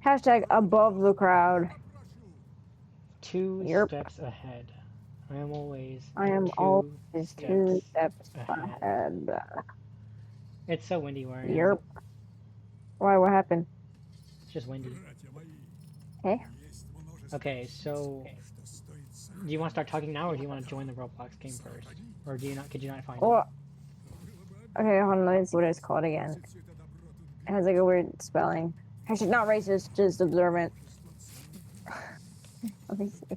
Hashtag above the crowd. Two Yep. steps ahead. I am always I am two always steps 2 steps ahead. ahead. It's so windy where I am. Yep. Why? What happened? It's just windy. Hey. Okay, so do you want to start talking now, or do you want to join the Roblox game first, or do you not? Could you not find it? Well, okay, hold on. Let me see what it's called again. It has like a weird spelling. Hashtag not racist, just observant. Let me see.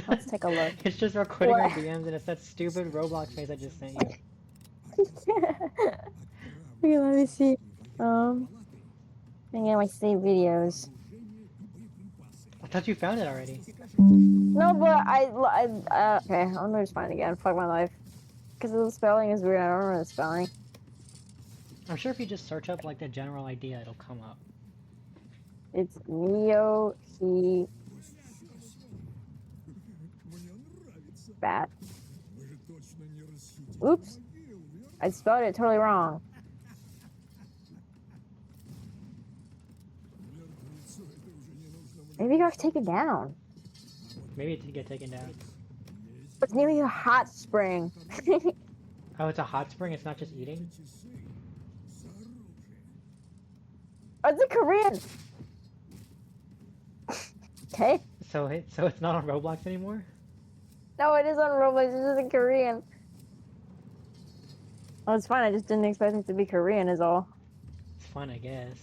Let's take a look. It's just recording our What? DMs, and it's that stupid Roblox face I just sent you. Okay, let me see. Yeah, I save videos. I thought you found it already. No, but okay, I'm gonna just find it again. Fuck my life. Because the spelling is weird. I don't remember the spelling. I'm sure if you just search up like the general idea, it'll come up. It's Neo He Bat. Oops. I spelled it totally wrong. Maybe you gotta take it down. Maybe it did get taken down. It's nearly a hot spring. Oh, it's a hot spring. It's not just eating. Oh, it's a Korean. Okay. So it's not on Roblox anymore. No, it is on Roblox. It's just in Korean. Oh, it's fine. I just didn't expect it to be Korean, is all. It's fun, I guess.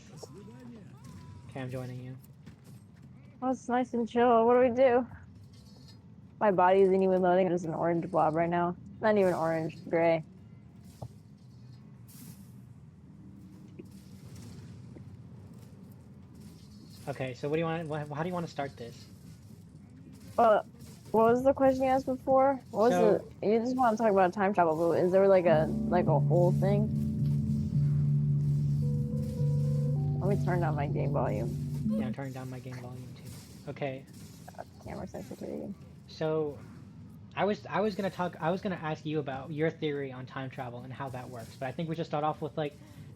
Okay, I'm joining you. Oh, it's nice and chill. What do we do? My body isn't even loading. It's an orange blob right now. Not even orange, gray. Okay, so what do you want? How do you want to start this? What was the question you asked before? What was So it? You just want to talk about time travel, but is there like a whole thing? Let me turn down my game volume. yeah, I'm turning down my game volume too. Okay, Camera sensitivity. so I was gonna ask you about your theory on time travel and how that works, but I think we should start off with like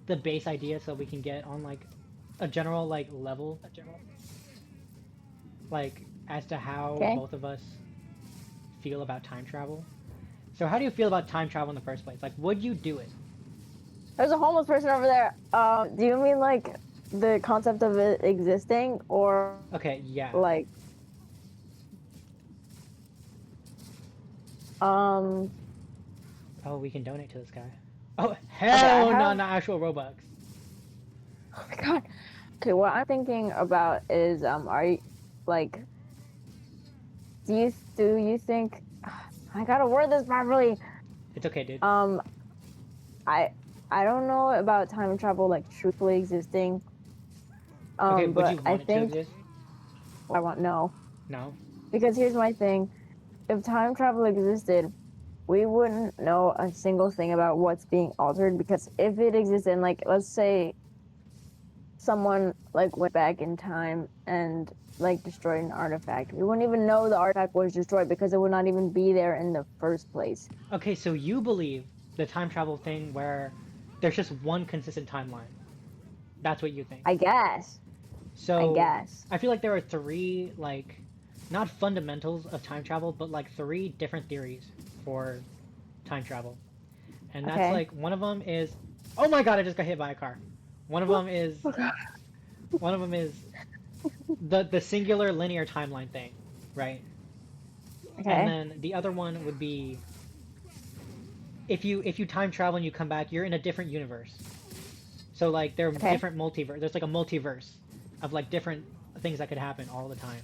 the base idea so we can get on like a general like level, like as to how Okay. both of us feel about time travel. So how do you feel about time travel in the first place? Like, would you do it? There's a homeless person over there. Do you mean like the concept of it existing, or Okay, yeah. like um? Oh, we can donate to this guy. Oh, Okay, I hell no, have. not actual Robux. Oh my god. Okay, what I'm thinking about is are you like do you think I gotta word this properly? It's okay, dude. Um, I I don't know about time travel like truthfully existing. Okay, would you But I want it to think exist? I want no, No. because here's my thing: if time travel existed, we wouldn't know a single thing about what's being altered. Because if it existed, like let's say someone like went back in time and like destroyed an artifact, we wouldn't even know the artifact was destroyed because it would not even be there in the first place. Okay, so you believe the time travel thing where there's just one consistent timeline. That's what you think. I guess. I So guess. I feel like there are three like not fundamentals of time travel, but like three different theories for time travel. And that's Okay. like one of them is oh my god, I just got hit by a car. One of them is Okay. one of them is the singular linear timeline thing, right? And Okay. then the other one would be if you time travel and you come back, you're in a different universe. So like there are Okay. different multiverse. There's like a multiverse of like different things that could happen all the time.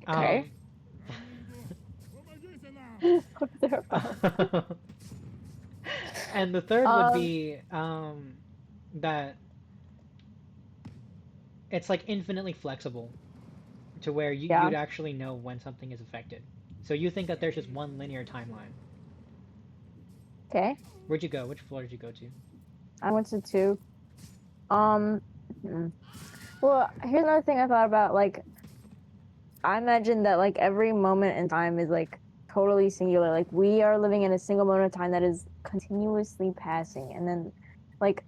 Okay. Um, What the fuck? and the third would Um. be that it's like infinitely flexible to where Yeah. you'd actually know when something is affected. So you think that there's just one linear timeline. Okay. Where'd you go? Which floor did you go to? I went to two. Um. hmm. Well, here's another thing I thought about. Like, I imagine that like every moment in time is like totally singular. Like we are living in a single moment of time that is continuously passing, and then like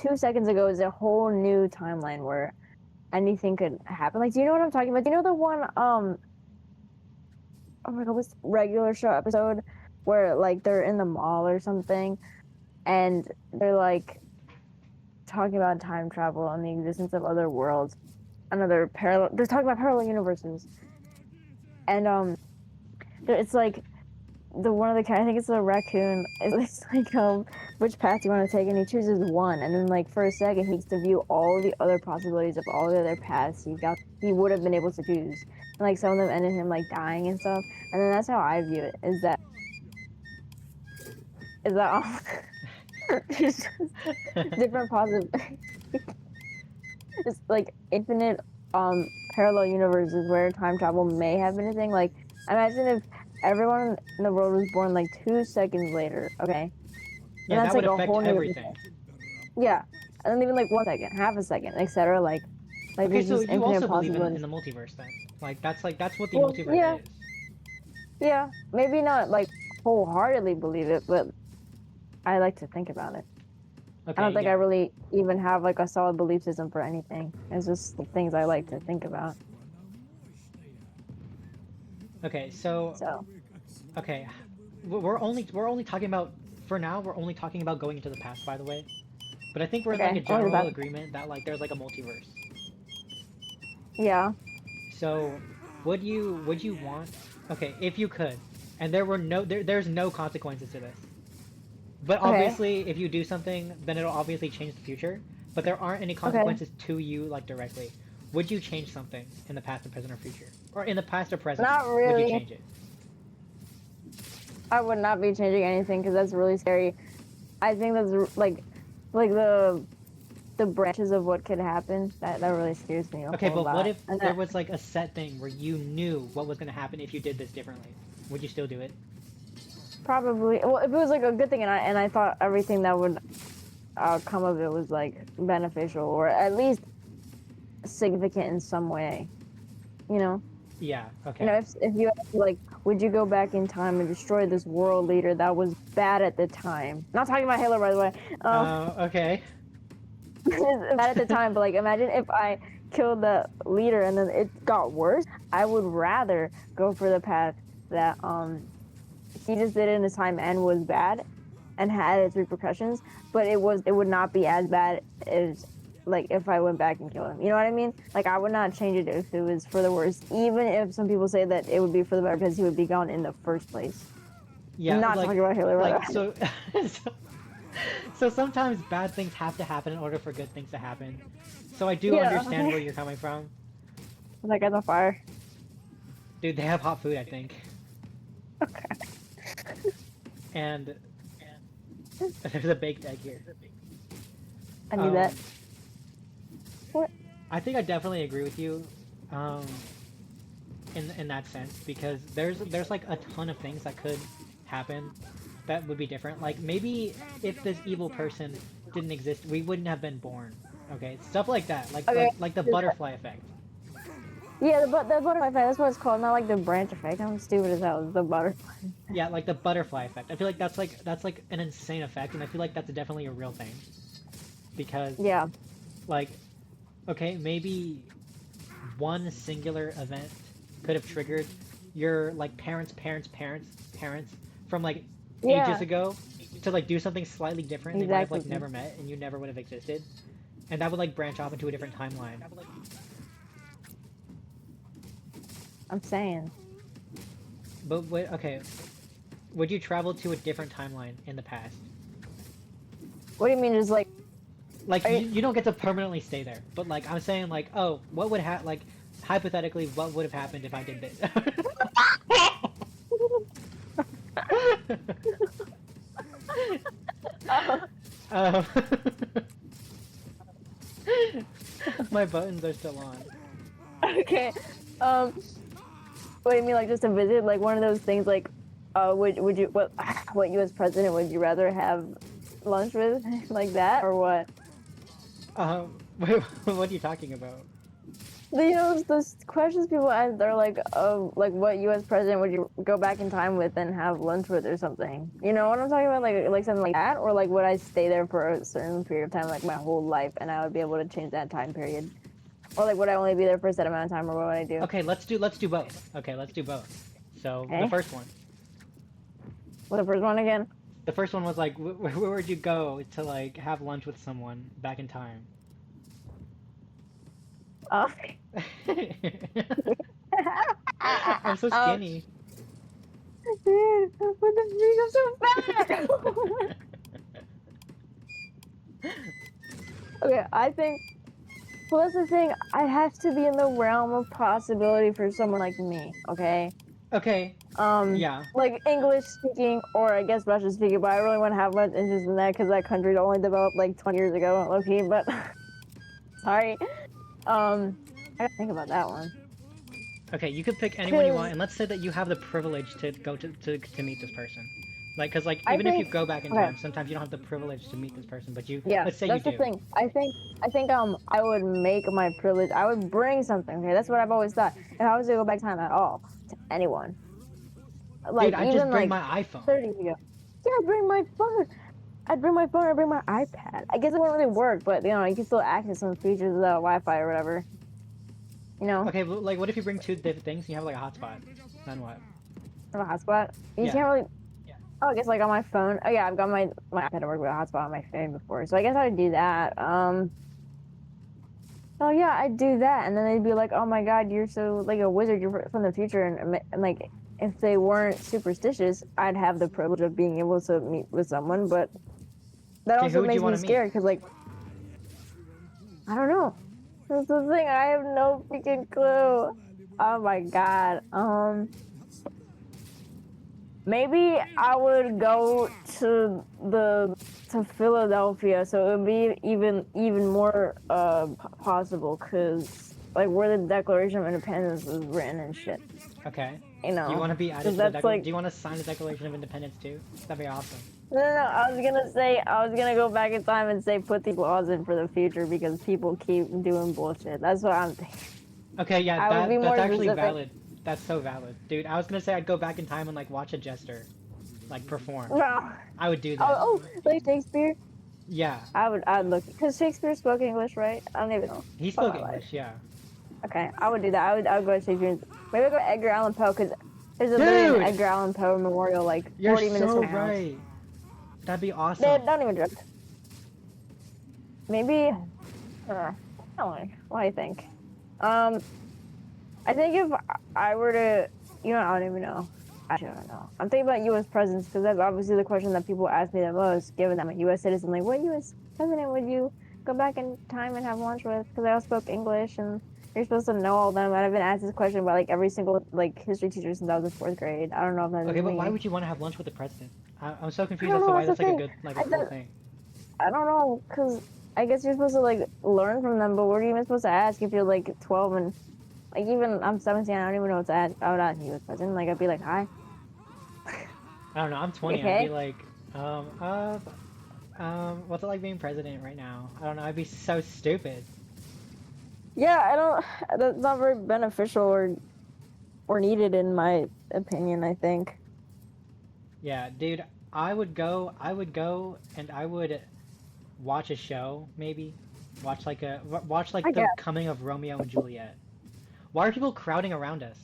2 seconds ago is a whole new timeline where anything could happen. Like, do you know what I'm talking about? Do you know the one oh my god, what's the regular show episode where like they're in the mall or something and they're like talking about time travel and the existence of other worlds, another parallel. They're talking about parallel universes, and it's like the one of the I think it's the raccoon. It's like which path do you want to take, and he chooses one, and then like for a second he gets to view all the other possibilities of all the other paths he would have been able to choose, and like some of them ended him like dying and stuff, and then that's how I view it. Is that just different positive. It's like infinite parallel universes where time travel may have been a thing. Like imagine if everyone in the world was born like 2 seconds later, okay? Yeah, And that's that would like a affect whole new everything. yeah. And then even like 1 second, half a second, etc. Like Okay, there's so just you infinite also believe in possibilities. the multiverse then? That's what the Well, multiverse is. yeah. Maybe not like wholeheartedly believe it, but I like to think about it. I don't Okay, think I yeah. really even have like a solid belief system for anything. It's just the things I like to think about. Okay, so So okay, we're only talking about for now. We're only talking about going into the past, by the way. But I think we're in like a okay, only general that. agreement that like there's like a multiverse. Yeah. So would you want okay if you could, and there's no consequences to this. But Okay. obviously, if you do something, then it'll obviously change the future. But there aren't any Okay. consequences to you like directly. Would you change something in the past, or present, or future, or in the past or present? Not Would you really. change it? I would not be changing anything because that's really scary. I think that's like the branches of what could happen. That really scares me a Okay, whole but what lot. if And there that was like a set thing where you knew what was gonna happen if you did this differently? Would you still do it? probably well, if it was like a good thing, and I thought everything that would come of it was like beneficial or at least significant in some way. You know. Yeah. You know, Okay. if you ask, like, would you go back in time and destroy this world leader that was bad at the time? Not talking about Hitler, by the way. Okay. Bad at the time, but like, imagine if I killed the leader and then it got worse. I would rather go for the path that he just did in his time and was bad, and had its repercussions. But it would not be as bad as like if I went back and killed him. You know what I mean? Like I would not change it if it was for the worse, even if some people say that it would be for the better because he would be gone in the first place. Yeah. Not talking about Hitler, by the way. So. so so sometimes bad things have to happen in order for good things to happen. So I do Yeah. understand where you're coming from. That guy's on fire. Dude, they have hot food, I think. Okay. And there's a baked egg here. I knew that. What? I think I definitely agree with you, in that sense because there's like a ton of things that could happen that would be different. Like maybe if this evil person didn't exist, we wouldn't have been born. Okay, stuff like that, Okay. like the butterfly effect. Yeah, the butterfly effect. That's what it's called. Not like the branch effect. I'm stupid as hell. It's the butterfly. Yeah, like the butterfly effect. I feel like that's like an insane effect, and I feel like that's definitely a real thing. Because Yeah. like, okay, maybe one singular event could have triggered your like parents from like Yeah. ages ago to like do something slightly different. They might have like Exactly. never met, and you never would have existed, and that would like branch off into a different timeline. I'm saying. But okay, would you travel to a different timeline in the past? What do you mean? Just like Like Are you- you don't get to permanently stay there, but like I'm saying, like oh, what would like hypothetically, what would have happened if I did this? Um, my buttons are still on. okay. What do you mean? Like just a visit? Like one of those things? Like, would you what U.S. president would you rather have lunch with? Like that or what? Wait, what are you talking about? You know, those questions people ask, they're like, like what U.S. president would you go back in time with and have lunch with or something? You know what I'm talking about? Like something like that, or like would I stay there for a certain period of time, like my whole life, and I would be able to change that time period, or like would I only be there for a set amount of time, or what would I do? Okay, let's do both. Okay, let's do both. So the Okay, first one. what's the first one again? The first one was like, where would you go to like have lunch with someone back in time? Uh, I'm so um, skinny. dude, what the freak? I'm so fat. Okay, I think. Well, that's the thing. I have to be in the realm of possibility for someone like me. Okay. Okay, Um, yeah. like English speaking, or I guess Russian speaking. But I really wouldn't have much interest in that because that country only developed like 20 years ago. Okay, but sorry. I gotta think about that one. Okay, you could pick anyone you want, Cause and let's say that you have the privilege to go to meet this person. Like, cause like I even if you think. go back in Okay. time, sometimes you don't have the privilege to meet this person, but you, Yeah, let's say you that's the do. thing. I think I would make my privilege. I would bring something. Okay, that's what I've always thought. If I was to go back time at all to anyone, Dude, like I'd just even bring like my iPhone. 30 years ago. Yeah, I'd bring my phone. I'd bring my phone. I'd bring my iPad. I guess it wouldn't really work, but you know, you can still access some features without Wi-Fi or whatever. You know, Okay, but, like what if you bring two different things and you have like a hotspot? Then what? have a hotspot. You Yeah. can't really. Oh, I guess like on my phone. Oh yeah, I've got my iPad to work with a hotspot on my phone before, so I guess I would do that. Oh yeah, I'd do that, and then they'd be like, "Oh my God, you're so like a wizard. You're from the future," and like if they weren't superstitious, I'd have the privilege of being able to meet with someone, but that Okay, who also would you makes want me to meet? scared because like I don't know. That's the thing. I have no freaking clue. Oh my God. Maybe I would go to Philadelphia, so it would be even more possible because like where the Declaration of Independence was written and shit, Okay. you Do you know, want to be added because to the that's Declaration? like Do you want to sign the Declaration of Independence too? That'd be awesome. no. I was gonna go back in time and say put these laws in for the future because people keep doing bullshit. That's what I'm thinking. Okay, yeah, I would be that's more actually specific. valid. That's so valid, dude. I was gonna say I'd go back in time and like watch a jester, like perform. No. I would do that. Oh, like Shakespeare. Yeah, I'd look because Shakespeare spoke English, right? I don't even know. he Fuck spoke my life. English. Yeah, Okay, I would do that. I would go to Shakespeare. Maybe I'd go to Edgar Allan Poe because there's literally an dude, Edgar Allan Poe memorial like you're 40 minutes so from my house. right. That'd be They awesome. don't even joke. Maybe. I don't know. What do you think? Um, I think if I were to, you know, I don't even know. Actually, I don't know. I'm thinking about U.S. presidents because that's obviously the question that people ask me the most, given that I'm a U.S. citizen. Like, what U.S. president would you go back in time and have lunch with? Because they all spoke English and you're supposed to know all of them. And I've been asked this question by like every single like history teacher since I was in fourth grade. I don't know if that Okay, is but why me. would you want to have lunch with the president? I'm so I confused don't as know. to why That's the that's like a thing. good, like a I cool don't, thing. I don't know because I guess you're supposed to like learn from them. But what are you even supposed to ask if you're like 12 and like even I'm 17? I don't even know what to ask. I would ask you, president. Like I'd be like, hi. I don't know. I'm You 20. I'd be okay? like, what's it like being president right now? I don't know. I'd be so stupid. Yeah, I don't. That's not very beneficial or needed in my opinion. I think. Yeah, dude, I would go and I would watch a show, maybe. Watch I like the guess. coming of Romeo and Juliet. Why are people crowding around us?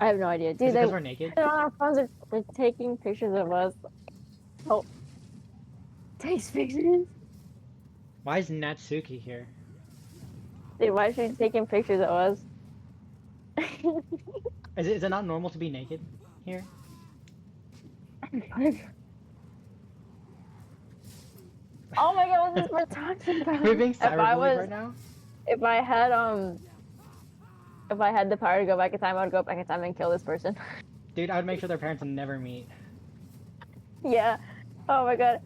I have no idea, Is dude. it because we're naked? They're on our phones. They're taking pictures of us. Oh, takes pictures. Why is Natsuki here? Dude, why is she taking pictures of us? Is it not normal to be naked here? Oh my god, what's this we're talking Are we about? being cyberbullied right now? If I had if I had the power to go back in time, I would go back in time and kill this person. Dude, I would make sure their parents never meet. Yeah. Oh my god.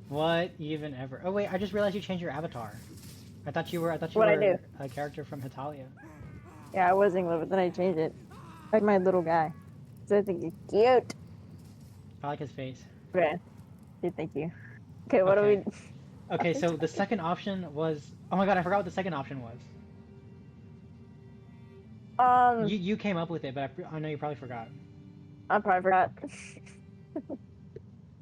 What even ever? Oh wait, I just realized you changed your avatar. I thought you What I were do? a character from Hitalia. Yeah, I was English, but then I changed it. Like my little guy. So I think you're cute. I like his face. Okay. Dude, thank you. Okay, what do Okay. we? Okay, so the second option was. Oh my god, I forgot what the second option was. Um, You came up with it, but I know you probably forgot. I probably forgot.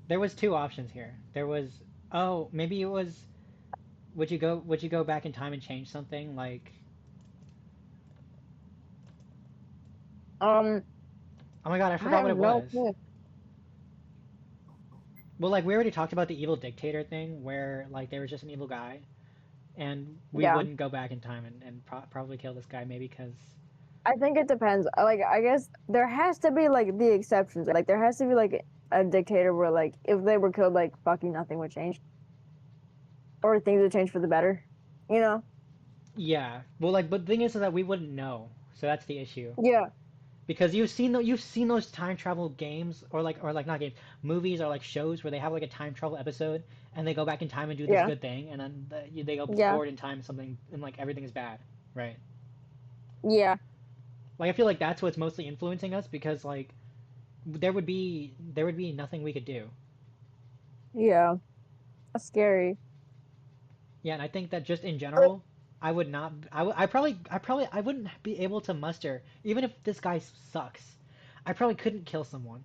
There was two options here. There was. Oh, maybe it was. Would you go back in time and change something like? Um, Oh my god, I I forgot what have it no was. clue. Well, like we already talked about the evil dictator thing, where like there was just an evil guy, and we Yeah, wouldn't go back in time and probably kill this guy maybe because. I think it depends. Like, I guess there has to be like the exceptions. Like, there has to be like a dictator where like if they were killed, like fucking nothing would change, or things would change for the better. You know? Yeah. Well, like, but the thing is that we wouldn't know, so that's the issue. Yeah, Because you've seen those time travel games or like not games, movies or like shows where they have like a time travel episode and they go back in time and do this yeah, good thing and then they go yeah, forward in time something and like everything is bad, right? yeah, Like I feel like that's what's mostly influencing us because like there would be nothing we could do. yeah. That's scary. Yeah, and I think that just in general, I would not I wouldn't be able to muster even if this guy sucks. I probably couldn't kill someone.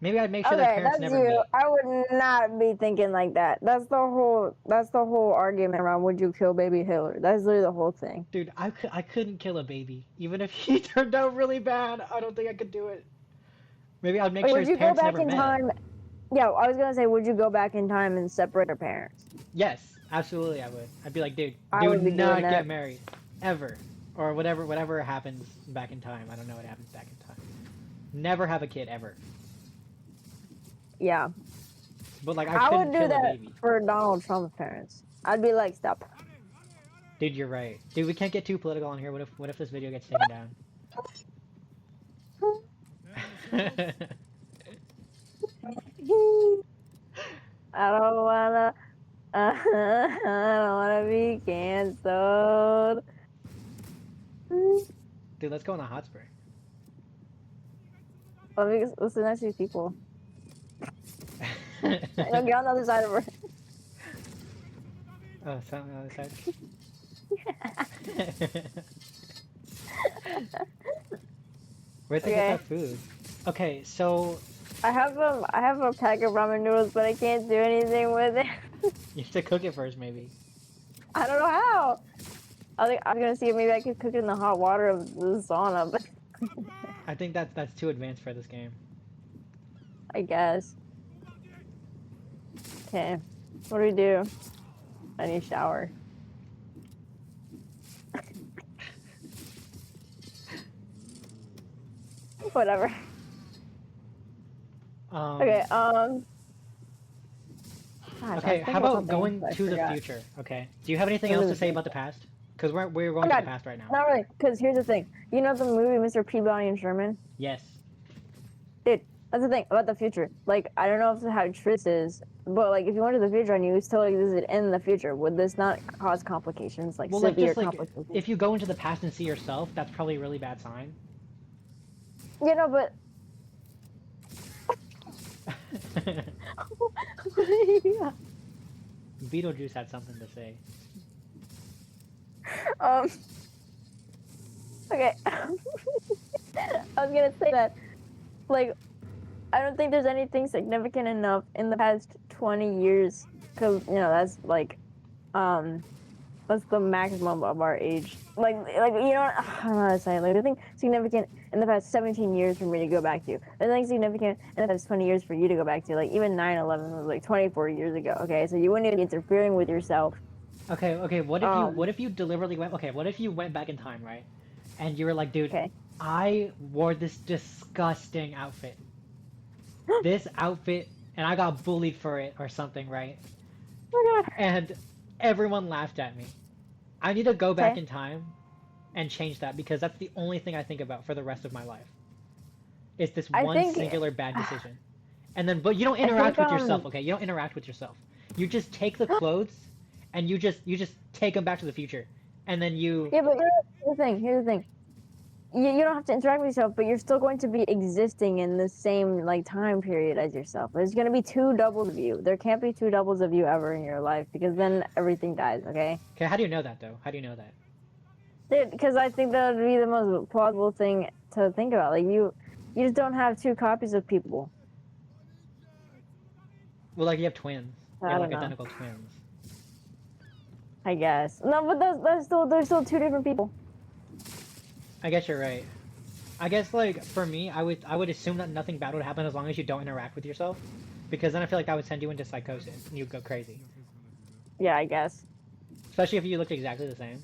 Maybe I'd make sure their Okay, parents that's never you. meet. I would not be thinking like that. That's the whole argument around would you kill baby Hitler. That's literally the whole thing. Dude, I couldn't kill a baby. Even if he turned out really bad, I don't think I could do it. Maybe I'd make Like, sure would his you go parents back never in met. time? Yeah, I was gonna say, would you go back in time and separate their parents? Yes, absolutely I would. I'd be like, dude, I do would be doing not that. get married. Ever. Or whatever happens back in time. I don't know what happens back in time. Never have a kid ever. Yeah, But like I I would couldn't do kill a that baby. for Donald Trump's parents. I'd be like, stop. Dude, you're right. Dude, we can't get too political on here. What if this video gets taken down? I don't wanna. I don't wanna be canceled. Dude, let's go on a hot spring. Let's see these people. No, get on the other side of her. Oh, something on the other side. Where'd they get that food? Okay, so I have a pack of ramen noodles, but I can't do anything with it. you have to cook it first, maybe. I don't know how. I was gonna see if maybe I could cook it in the hot water of the sauna, but I think that's too advanced for this game. I guess. Okay, what do we do? I need a shower. Whatever. Okay. Okay, Gosh, I was how thinking about something, going but I to the forgot. future? Okay. Do you have anything Go to else the to say about the future. past? Because we're Oh going to the God, past right now. not really. Because here's the thing. You know the movie Mr. Peabody and Sherman? Yes. Dude, that's the thing about the future. Like, I don't know if how true this is, but like, if you went to the future and you still existed in the future, would this not cause complications, like Well, like severe just like complications? if you go into the past and see yourself, that's probably a really bad sign. You know, but Beetlejuice had something to say. um, okay. I was gonna say that, like, I don't think there's anything significant enough in the past 20 years, because that's like, that's the maximum of our age. Like you know, I don't know how to say it. Like, there's nothing significant in the past 17 years for me to go back to. There's nothing significant in the past 20 years for you to go back to. Like, even 9/11 was like 24 years ago. Okay, so you wouldn't even be interfering with yourself. Okay. What if you deliberately went? Okay, what if you went back in time, right? And you were like, dude, Okay. I wore this disgusting outfit. This outfit, and I got bullied for it or something, right? Oh my God. And everyone laughed at me. I need to go back Okay. in time and change that because that's the only thing I think about for the rest of my life. It's this I one think singular bad decision. And then, but you don't I interact think with yourself, okay? You don't interact with yourself. You just take the clothes and you just take them back to the future. And then you yeah, but here's the thing. Here's the thing. you don't have to interact with yourself, but you're still going to be existing in the same like time period as yourself. There's going to be two doubles of you. There can't be two doubles of you ever in your life because then everything dies. Okay. Okay, how do you know that though? How do you know that? Because I think that would be the most plausible thing to think about. Like you just don't have two copies of people. Well, like you have twins. You I have don't like know. identical twins. I guess no, but that's still they're still two different people. I guess you're right. I guess like for me, I would assume that nothing bad would happen as long as you don't interact with yourself, because then I feel like that would send you into psychosis and you'd go crazy. Yeah, I guess. Especially if you looked exactly the same.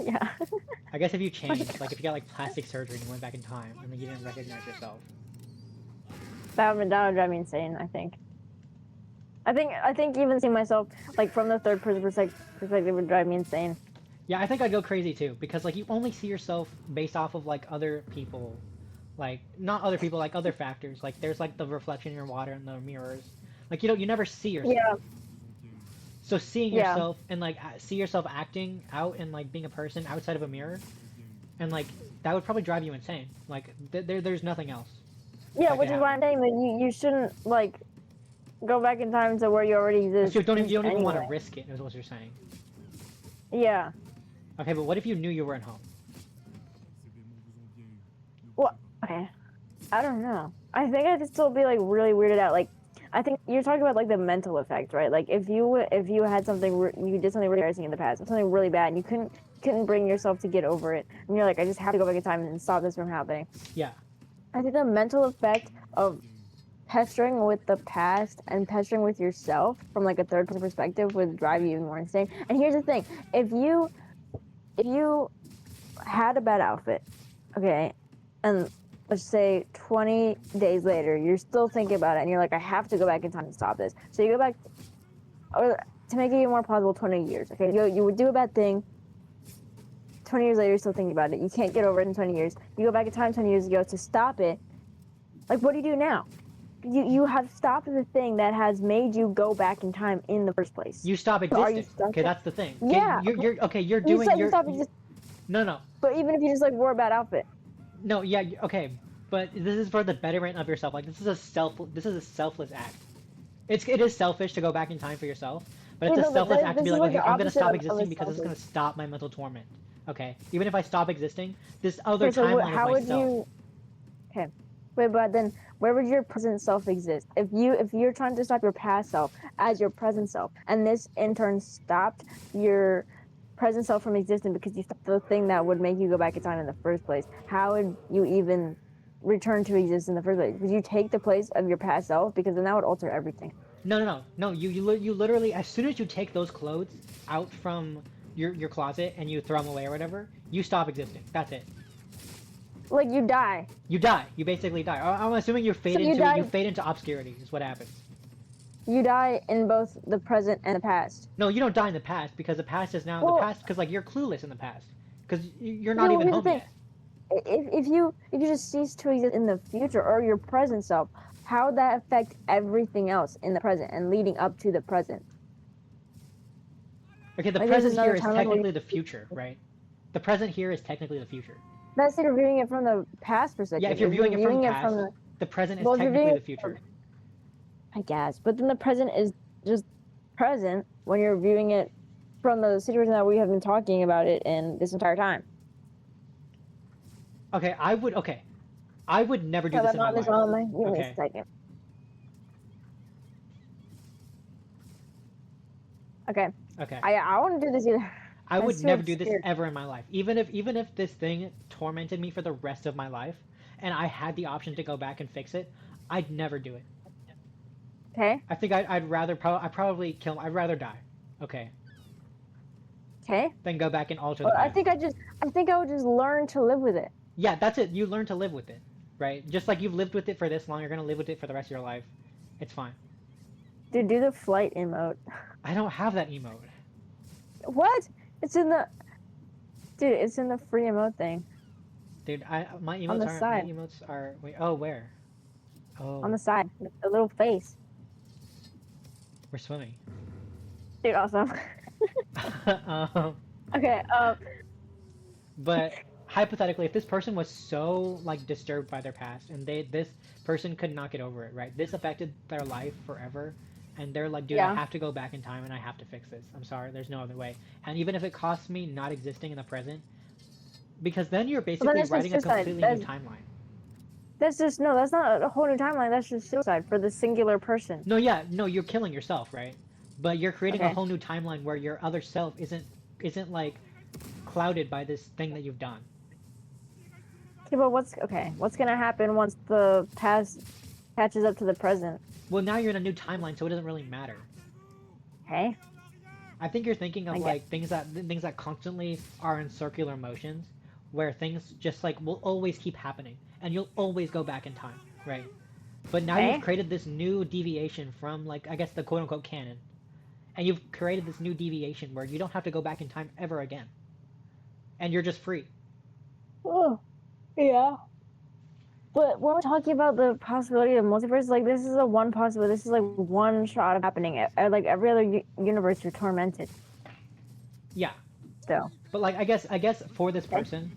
Yeah. I guess if you changed, like if you got like plastic surgery and you went back in time and then you didn't recognize yourself. That would drive me insane. I think even seeing myself like from the third person perspective would drive me insane. Yeah, I think I'd go crazy too, because like you only see yourself based off of like other people, like not other people, like other factors. Like there's like the reflection in your water and the mirrors. Like you never see yourself. Yeah. So seeing Yeah. yourself and like see yourself acting out and like being a person outside of a mirror, and like that would probably drive you insane. Like there's nothing else. Yeah, that which could is why happen. I'm saying that you shouldn't like go back in time to where you already exist. So you don't even want to anyway. risk it, is what you're saying. Yeah. Okay, but what if you knew you weren't home? Well, okay. I don't know. I think I'd still be like really weirded out. Like, I think you're talking about like the mental effect, right? Like if you had something you did something really embarrassing in the past, something really bad, and you couldn't bring yourself to get over it, and you're like, I just have to go back in time and stop this from happening. Yeah. I think the mental effect of pestering with the past and pestering with yourself from like a third person perspective would drive you even more insane. And here's the thing: if you had a bad outfit, okay, and let's say 20 days later, you're still thinking about it, and you're like, I have to go back in time and stop this. So you go back, or to make it even more plausible, 20 years, okay? You would do a bad thing. 20 years later, you're still thinking about it. You can't get over it in 20 years. You go back in time 20 years ago to stop it. Like, what do you do now? You have stopped the thing that has made you go back in time in the first place. You stop So are you existing. stuck Okay, there? that's the thing. Yeah. You're okay. You're You doing said you your. stop existing. No. But even if you just like wore a bad outfit. No. Yeah. Okay. But this is for the betterment of yourself. Like this is a selfless act. It is selfish to go back in time for yourself, but it's Yeah, a no, but selfless act to this be is like, like okay, the I'm gonna opposite stop of existing a because it's gonna selfish. stop my mental torment. Okay. Even if I stop existing, this other Okay, so timeline how of would myself. you? Okay, wait, but then where would your present self exist? If you're trying to stop your past self as your present self, and this in turn stopped your present self from existing because you stopped the thing that would make you go back in time in the first place, how would you even return to exist in the first place? Would you take the place of your past self? Because then that would alter everything. No. You literally, as soon as you take those clothes out from your closet and you throw them away or whatever, you stop existing. That's it. Like you die. You die. You basically die. I'm assuming you fade So you into die. you fade into obscurity. Is what happens. You die in both the present and the past. No, you don't die in the past because the past is now Well, the past because like you're clueless in the past because you're okay, not well, even here's the home thing. yet. If you just cease to exist in the future or your present self, how would that affect everything else in the present and leading up to the present? Okay, the Like there's present here another is timeline where technically the future, right? The present here is technically the future. that's if you're viewing it from the past perspective. Yeah, if you're viewing it from viewing it past, from the present is well, if you're technically viewing the future. I guess, but then the present is just present when you're viewing it from the situation that we have been talking about it in this entire time. Okay, I would never do Yeah, this I'm in my on this life. on my give me Okay. a second. Okay. Okay. I want to do this either. I would That's too never do this obscure. ever in my life. Even if this thing tormented me for the rest of my life, and I had the option to go back and fix it, I'd never do it. Okay. I think I'd rather I'd probably kill. I'd rather die. Okay. Okay. Than go back and alter Well, the I past. think I would just learn to live with it. Yeah, that's it. You learn to live with it, right? Just like you've lived with it for this long, you're gonna live with it for the rest of your life. It's fine. Dude, do the flight emote. I don't have that emote. What? It's in the. Dude, it's in the free emote thing. Dude, my On the emotes aren't. side. My emotes are. Wait. Oh, where? Oh, On the side. The little face. we're swimming. Dude, awesome. um, Okay, but hypothetically, if this person was so like disturbed by their past and this person could not get over it, right? This affected their life forever, and they're like, dude, I Yeah. have to go back in time and I have to fix this. I'm sorry, there's no other way. And even if it costs me not existing in the present, because then you're But then basically that's just writing a suicide. completely new timeline. That's just no. That's not a whole new timeline. That's just suicide for the singular person. No, yeah, no, you're killing yourself, right? But you're creating a Okay. whole new timeline where your other self isn't like clouded by this thing that you've done. Okay, but what's gonna happen once the past catches up to the present? Well, now you're in a new timeline, so it doesn't really matter. Okay. I think you're thinking of I get. like things that constantly are in circular motions, where things just like will always keep happening, and you'll always go back in time, right? But now you've Okay. created this new deviation from like I guess the quote unquote canon, and you've created this new deviation where you don't have to go back in time ever again, and you're just free. Oh, yeah. But when we're talking about the possibility of multiverse, like this is a one possibility. This is like one shot of happening. Like every other universe, you're tormented. Yeah, So. but like I guess for this Okay. person,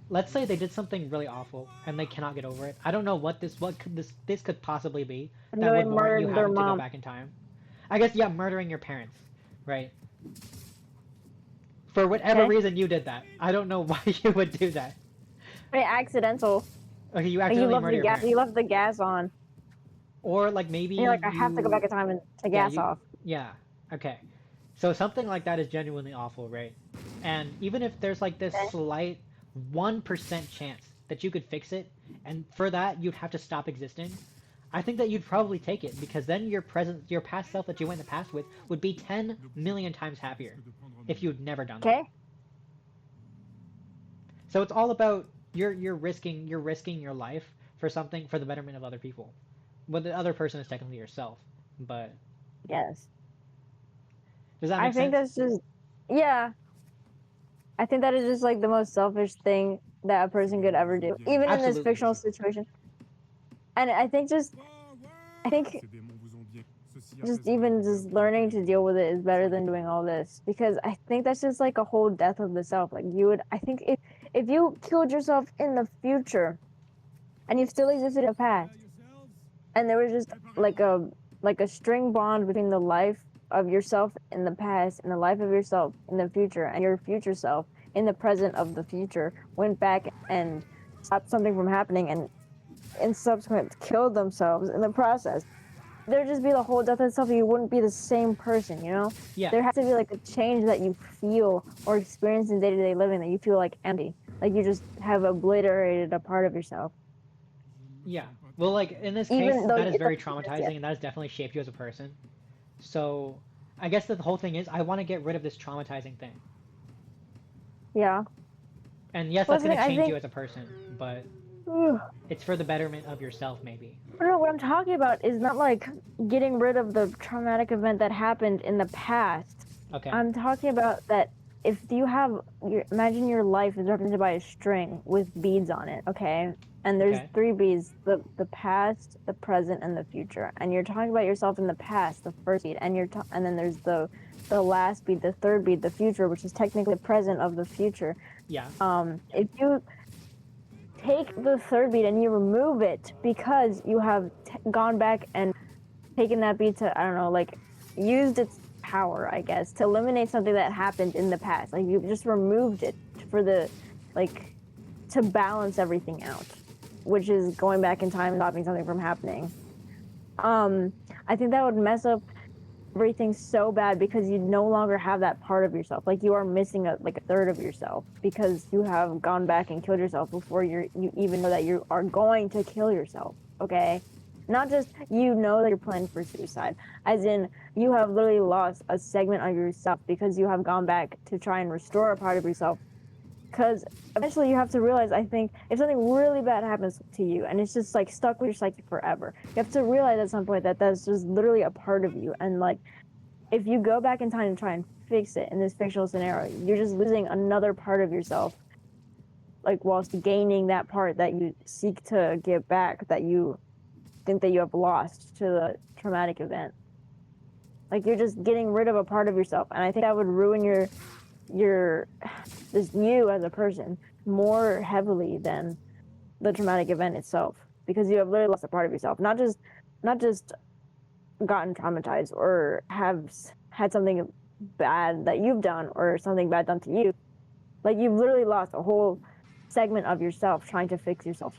let's say they did something really awful and they cannot get over it. I don't know what could this could possibly be And that they would warrant you murdered their having to go mom. back in time. I guess yeah, murdering your parents, right? For whatever Okay. reason you did that. I don't know why you would do that. I mean, accidental. Okay, you Like you accidentally left murder the your gas. parents. You left the gas on. Or like maybe And you're like, I have to go back you in time and to yeah, gas off. yeah. Okay. So something like that is genuinely awful, right? And even if there's like this Okay. slight 1% chance that you could fix it, and for that you'd have to stop existing, I think that you'd probably take it because then your past self that you went in the past with would be 10 million times happier if you'd never done that. Okay. So it's all about you're risking your life for something for the betterment of other people. Well, the other person is technically yourself, but Yes. does that I make think sense? that's just. Yeah. I think that is just like the most selfish thing that a person could ever do, even in this Absolutely. fictional situation. And I think just even just learning to deal with it is better than doing all this because I think that's just like a whole death of the self. Like you would, I think if you killed yourself in the future and you still existed in the past, and there was just like a string bond between the life of yourself in the past and the life of yourself in the future and your future self in the present of the future went back and stopped something from happening and in subsequent killed themselves in the process, there'd just be the whole death of itself. You wouldn't be the same person, you know? Yeah. There has to be like a change that you feel or experience in day-to-day living that you feel like empty, like you just have obliterated a part of yourself. Yeah. Well, like in this case, Even though that is it's very yeah. traumatizing, and that has definitely shaped you as a person. So, I guess the whole thing is, I want to get rid of this traumatizing thing. Yeah. And yes, Well, that's that's the gonna thing, I change think you as a person, but ugh, it's for the betterment of yourself, maybe. no, what I'm talking about is not like getting rid of the traumatic event that happened in the past. Okay. I'm talking about that if you have imagine your life is represented by a string with beads on it, okay? And there's Okay. 3 beads, the past, the present, and the future. And you're talking about yourself in the past, the first bead, and and then there's the last bead, the third bead, the future, which is technically the present of the future. Yeah. If you take the third bead and you remove it because you have gone back and taken that bead to, I don't know, like used its power, I guess, to eliminate something that happened in the past. Like you just removed it for the, like, to balance everything out, which is going back in time and stopping something from happening. I think that would mess up everything so bad because you no longer have that part of yourself. Like you are missing a third of yourself because you have gone back and killed yourself before you even know that you are going to kill yourself. Okay, not just you know that you're planning for suicide, as in you have literally lost a segment of yourself because you have gone back to try and restore a part of yourself. Because eventually you have to realize, I think, if something really bad happens to you and it's just like stuck with your psyche forever, you have to realize at some point that that's just literally a part of you. And like, if you go back in time and try and fix it in this fictional scenario, you're just losing another part of yourself, like whilst gaining that part that you seek to get back, that you think that you have lost to the traumatic event. Like you're just getting rid of a part of yourself, and I think that would ruin your just you as a person. more heavily than the traumatic event itself, because you have literally lost a part of yourself, not just gotten traumatized or have had something bad that you've done or something bad done to you. Like, you've literally lost a whole segment of yourself trying to fix yourself.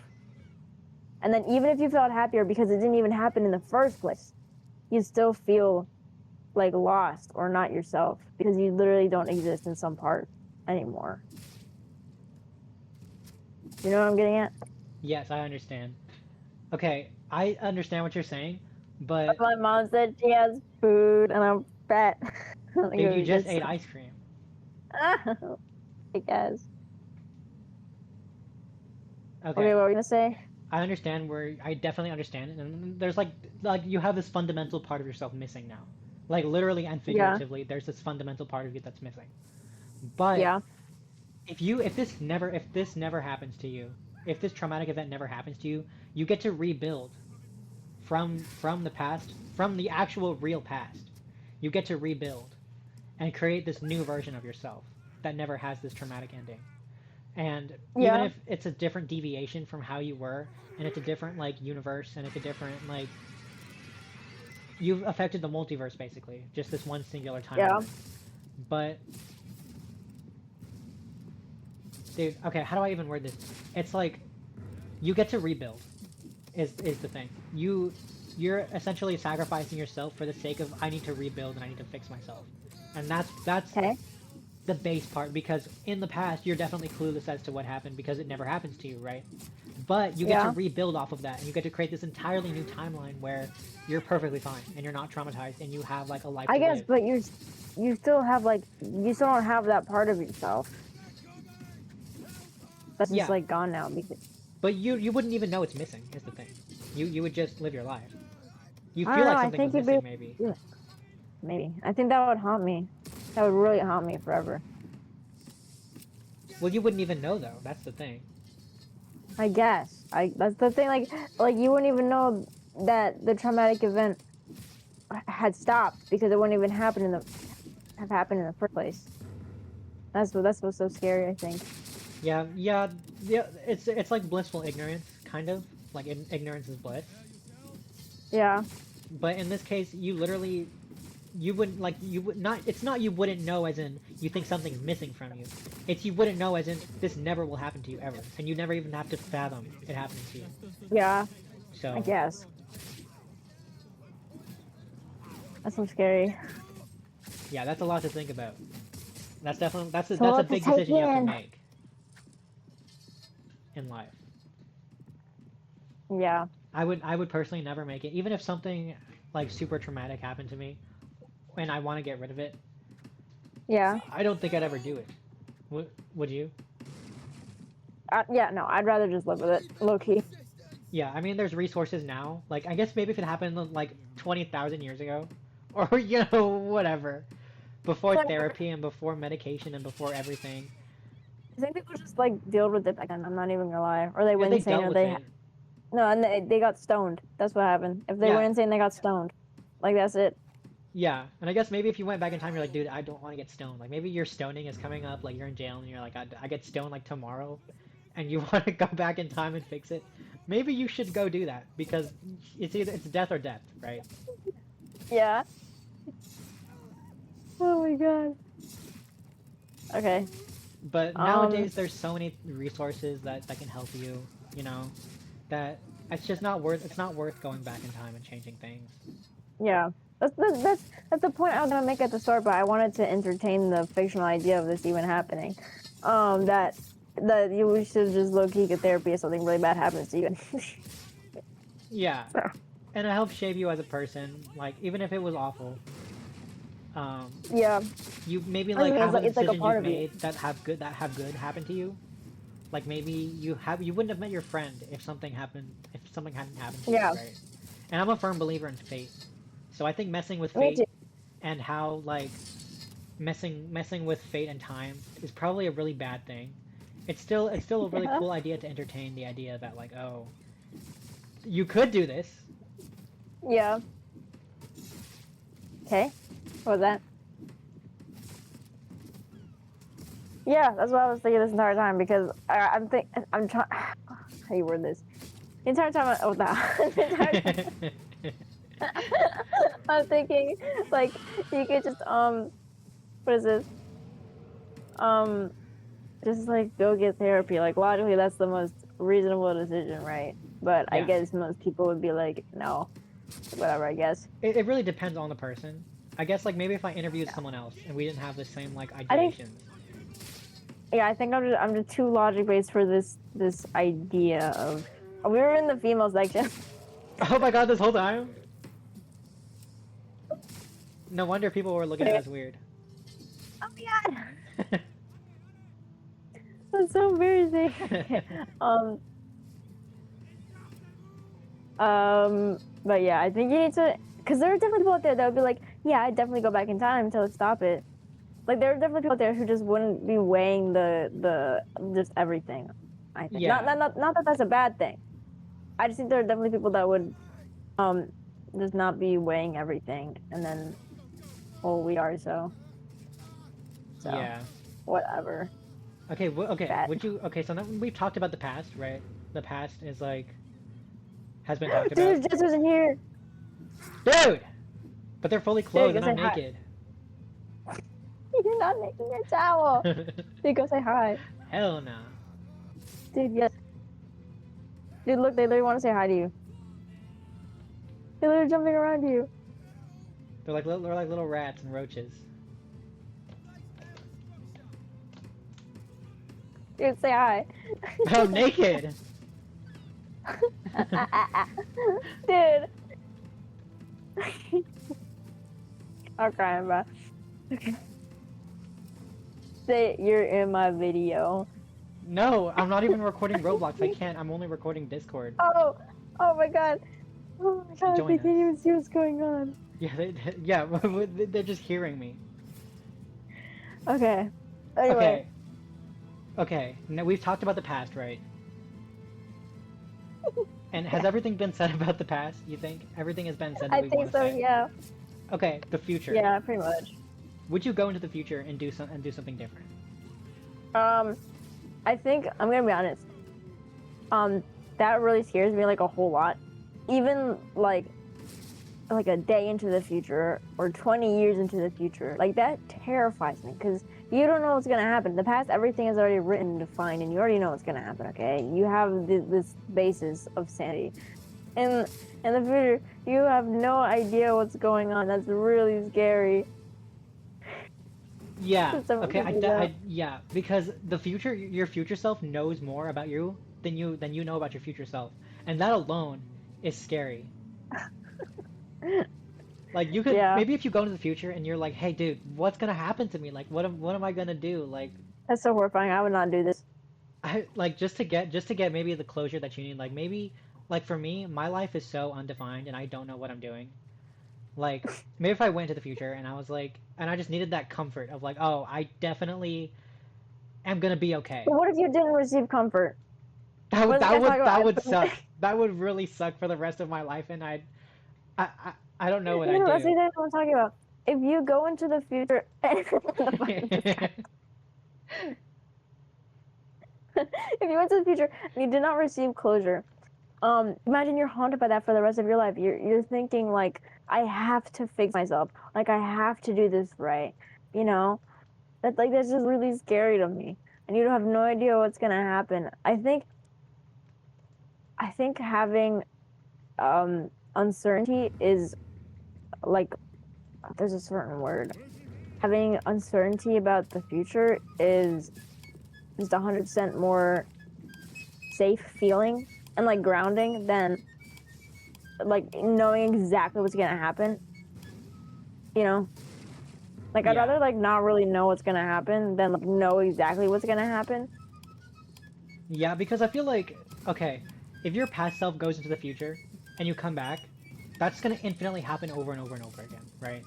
And then even if you felt happier because it didn't even happen in the first place, you still feel like lost or not yourself because you literally don't exist in some part anymore. You know what I'm getting at? Yes, I understand. Okay, I understand what you're saying, but My mom said she has food and I'm fat. Like, dude, you just it's, ate ice cream. I guess. Okay, Okay, what were you gonna say? I understand where I definitely understand it, and there's like you have this fundamental part of yourself missing now, like literally and Yeah, figuratively. There's this fundamental part of you that's missing. But yeah, if this never happens to you, if this traumatic event never happens to you, you get to rebuild from the past, from the actual real past. You get to rebuild and create this new version of yourself that never has this traumatic ending. And even yeah, if it's a different deviation from how you were, and it's a different like universe, and it's a different like you've affected the multiverse basically, just this one singular yeah. timeline. But dude, okay, how do I even word this? It's like you get to rebuild is the thing. You're essentially sacrificing yourself for the sake of I need to rebuild and I need to fix myself. And that's Okay. the base part because in the past you're definitely clueless as to what happened because it never happens to you, right? But you get to Yeah. rebuild off of that and you get to create this entirely new timeline where you're perfectly fine and you're not traumatized and you have like a life I to guess, live. but you still have like you still don't have that part of yourself. That's just Yeah, like gone now because but you wouldn't even know it's missing is the thing. You would just live your life. You I feel don't know. like I something was think you'd be missing maybe. yeah, maybe. I think that would haunt me. That would really haunt me forever. Well, you wouldn't even know though. That's the thing. I guess. I that's the thing. Like you wouldn't even know that the traumatic event had stopped because it wouldn't even have happened in the first place. That's what's so scary. I think. Yeah, yeah, yeah. It's like blissful ignorance, kind of like ignorance is bliss. Yeah. But in this case, you literally you wouldn't like you would not. It's not you wouldn't know as in you think something's missing from you. It's you wouldn't know as in this never will happen to you ever, and you never even have to fathom it happening to you. Yeah. I So guess. That's so scary. yeah, that's a lot to think about. That's definitely So that's a what to big take decision you have to in? make in life. Yeah. I would personally never make it, even if something like super traumatic happened to me, and I want to get rid of it. Yeah. I don't think I'd ever do it. Would you? Yeah. No, I'd rather just live with it, low key. Yeah, I mean, there's resources now. Like, I guess maybe if it happened like 20,000 years ago, or whatever, before So therapy and before medication and before everything. I think people just like deal with it back then. I'm not even gonna lie, or they Yeah, went they insane, dealt or with they it. no, and they got stoned. That's what happened. If they Yeah, went insane, they got stoned. Like that's it. yeah. And I guess maybe if you went back in time, you're like, dude, I don't want to get stoned. Like maybe your stoning is coming up, like you're in jail and you're like, I get stoned like tomorrow, and you want to go back in time and fix it. Maybe you should go do that because it's death or death, right? Yeah. Oh my god. Okay. But Um. nowadays there's so many resources that can help you, you know, that it's not worth going back in time and changing things. Yeah. That's the point I was gonna make at the start, but I wanted to entertain the fictional idea of this even happening. That you should just low key get therapy if something really bad happens to you. Yeah, and it helps shape you as a person, like even if it was awful. Um, Yeah. you maybe I like mean, half of the it's like a decisions part you've of you. made that have good happen to you. Like maybe you wouldn't have met your friend if something hadn't happened to you, Yeah. right? And I'm a firm believer in fate. So I think messing with Me too. fate and how like messing with fate and time is probably a really bad thing. It's still a really Yeah. cool idea to entertain the idea that like, oh, you could do this. Yeah. Okay. What was that? Yeah, that's what I was thinking this entire time because I'm trying. How do you word this? The entire time, the entire time I'm thinking like you could just what is this? Um, just like go get therapy. Like logically, that's the most reasonable decision, right? But I Yeah. guess most people would be like, no, whatever. I guess. It really depends on the person. I guess like maybe if I interviewed someone else and we didn't have the same like I think ideations. yeah, I think I'm just too logic based for this idea of. We were in the female section. Oh my god, this whole time? No wonder people were looking at us weird. Oh my god, that's so embarrassing. Okay. But yeah, I think you need to, because there are definitely people out there that would be like, yeah, I'd definitely go back in time to stop it. Like there are definitely people out there who just wouldn't be weighing the just everything. I think Yeah. not that that's a bad thing. I just think there are definitely people that would um just not be weighing everything, and then well we are so Yeah. whatever. Okay, okay, Bad. would you okay, so now we've talked about the past, right? The past is like has been talked about. Dude, just wasn't here. Dude! But they're fully clothed Dude, and go I'm say hi. naked. You're not making your towel. Dude, go say hi. Hell no. Dude, yes. Dude, look, they literally want to say hi to you. They're literally jumping around you. They're like little rats and roaches. Dude, say hi. Oh, naked! Dude. I'm crying, bro. Okay. Say you're in my video. No, I'm not even recording Roblox. I can't. I'm only recording Discord. Oh, oh my god. Oh my god, Join they us. can't even see what's going on. Yeah, yeah, they're just hearing me. Okay. Anyway. Okay. Okay. Now we've talked about the past, right? And has everything been said about the past? You think everything has been said that I we think want to so, say? yeah. Okay, the future. Yeah, pretty much. Would you go into the future and do something different? I think I'm gonna be honest. That really scares me like a whole lot. Even like a day into the future or 20 years into the future, like that terrifies me because you don't know what's gonna happen. In the past, everything is already written and defined, and you already know what's gonna happen. Okay, you have this basis of sanity. In the future, you have no idea what's going on. That's really scary. Yeah. So Okay. Yeah, because the future, your future self knows more about you than you know about your future self, and that alone is scary. Like you could Yeah, maybe if you go into the future and you're like, hey, dude, what's gonna happen to me? Like, what am I gonna do? Like, that's so horrifying. I would not do this. I like just to get maybe the closure that you need. Like maybe like for me, my life is so undefined and I don't know what I'm doing. Like maybe if I went to the future and I was like, and I just needed that comfort of like, oh, I definitely am gonna be okay. But what if you didn't receive comfort? That What would does the guy talk that about? would suck. That would really suck for the rest of my life, and I, I, I don't know what I'd No, that's do. exactly what I'm talking about. If you go into the future, if you went to the future and you did not receive closure, imagine you're haunted by that for the rest of your life. You're thinking like, I have to fix myself. Like I have to do this right. You know, that's just really scary to me. And you don't have no idea what's gonna happen. I think having uncertainty is like there's a certain word. Having uncertainty about the future is just 100% more safe feeling and like grounding than like knowing exactly what's gonna happen. You know, like I'd Yeah. rather like not really know what's gonna happen than like know exactly what's gonna happen. Yeah, because I feel like, okay, if your past self goes into the future and you come back, that's gonna infinitely happen over and over and over again, right?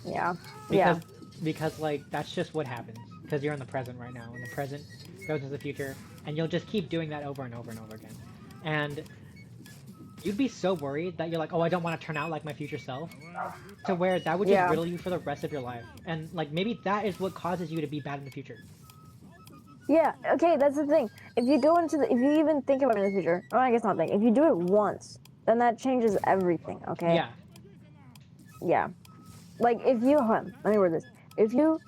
Yeah, Because yeah, because like that's just what happens. Because you're in the present right now, and the present goes into the future, and you'll just keep doing that over and over and over again. And you'd be so worried that you're like, oh, I don't want to turn out like my future self, to where that would just yeah. riddle you for the rest of your life. And like maybe that is what causes you to be bad in the future. Yeah, okay, that's the thing. If you go into if you even think about it in the future, or I guess not think, if you do it once, then that changes everything, okay? Yeah. Yeah. Like, if you, hold on, let me word this. If you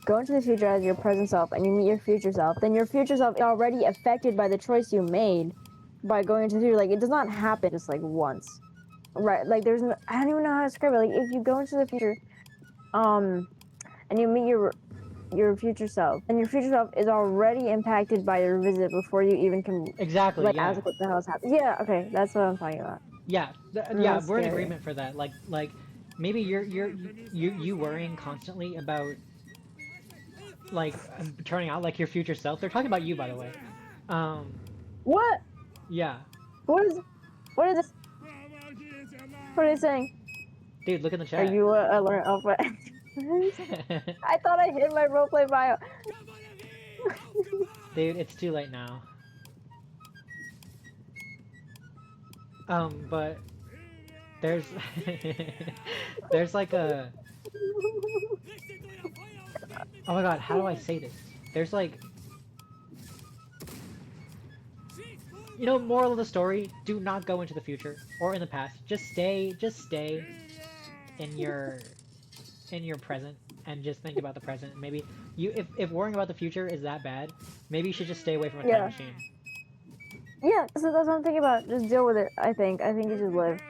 go into the future as your present self and you meet your future self, then your future self is already affected by the choice you made by going into the future. Like, it does not happen just, like, once. Right? Like, there's no, I don't even know how to describe it. Like, if you go into the future, and you meet your future self, and your future self is already impacted by your visit before you even can Exactly. like Yeah. ask what the hell is happening. Yeah, okay, that's what I'm talking about. Yeah. And Yeah. that's We're in scary. agreement for that. Like maybe you worrying constantly about like turning out like your future self. They're talking about you, by the way. Um. What? Yeah. What is? What is this? What are they saying? Dude, look in the Are chat. you a learn alpha? I thought I hit my roleplay bio. Dude, it's too late now. But there's there's like a oh my god, how do I say this? There's like moral of the story, do not go into the future or in the past. Just stay in your present and just think about the present. Maybe if worrying about the future is that bad, maybe you should just stay away from a time Yeah, machine. yeah. So that's what I'm thinking about. Just deal with it. I think you just live.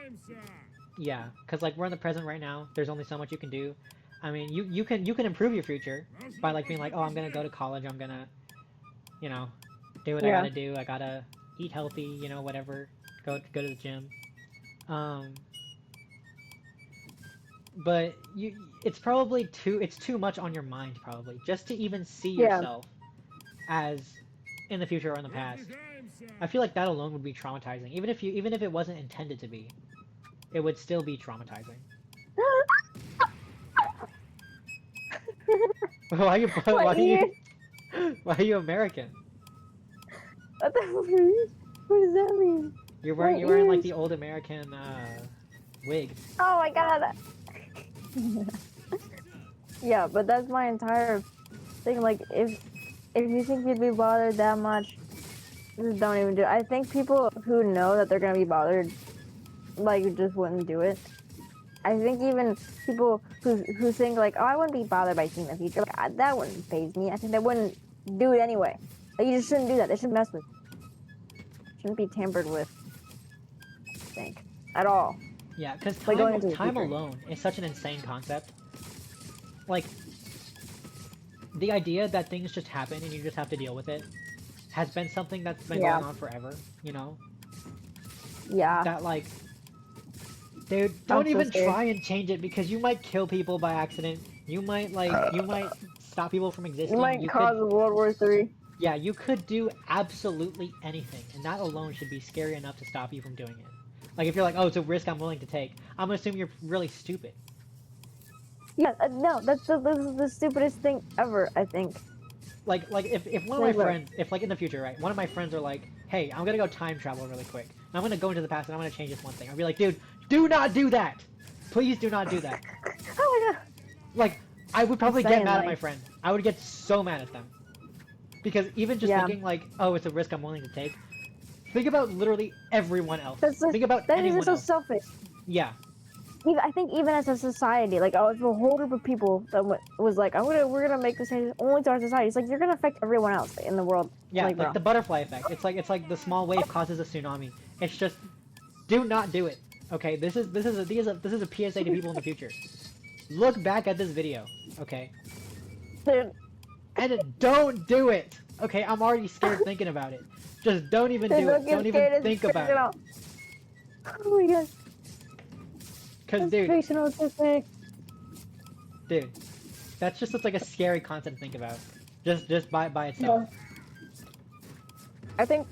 Yeah, because like we're in the present right now. There's only so much you can do. I mean, you can improve your future by like being like, oh, I'm gonna go to college. I'm gonna, you know, do what I Yeah, gotta do. I gotta eat healthy. Whatever. Go to the gym. Um, but it's too much on your mind probably just to even see yeah. yourself as in the future or in the past. I feel like that alone would be traumatizing. Even if it wasn't intended to be, it would still be traumatizing. Why are you why What are you year? why are you American? What the? What does that mean? What You're wearing like years? the old American wig. Oh my god. Yeah, but that's my entire thing. Like, if you think you'd be bothered that much, just don't even do it. I think people who know that they're gonna be bothered, like, just wouldn't do it. I think even people who think like, oh, I wouldn't be bothered by seeing the future, like, that wouldn't faze me. I think they wouldn't do it anyway. Like, you just shouldn't do that. They shouldn't mess with. Shouldn't be tampered with. I think at all. Yeah, because Like time going into the time future. alone is such an insane concept. Like the idea that things just happen and you just have to deal with it has been something that's been Yeah. going on forever. Yeah. That like dude, I'm don't so even scared. try and change it because you might kill people by accident. You might stop people from You existing. might cause a World War III. Yeah, you could do absolutely anything, and that alone should be scary enough to stop you from doing it. Like if you're like, oh, it's a risk I'm willing to take, I'm gonna assume you're really stupid. Yeah, no, this is the stupidest thing ever. I think. Like if one of my Like, look, friends, if like in the future, right, one of my friends are like, hey, I'm gonna go time travel really quick. And I'm gonna go into the past and I'm gonna change this one thing. I'd be like, dude, do not do that. Please do not do that. oh my god, Like, I would I'm probably get saying mad at my like, friend. I would get so mad at them. Because even just yeah, thinking like, oh, it's a risk I'm willing to take. Think about literally everyone else. that's just, Think about that is just anyone so else. selfish. Yeah. Even, I think even as a society, like, oh, if a whole group of people that was like, we're gonna make this change only to our society. It's like you're gonna affect everyone else in the world. Yeah, Like, like bro, the butterfly effect. It's like the small wave causes a tsunami. It's just do not do it. Okay, this is a PSA to people in the future. Look back at this video, okay? dude, And don't do it. Okay, I'm already scared thinking about it. Just don't even dude, do don't it. get Don't even scared. It's think about it. fictional. Oh my god, Cause it's dude, fictional. It's fake. dude, that's just like a scary concept to think about. Just by itself. Yeah. I think,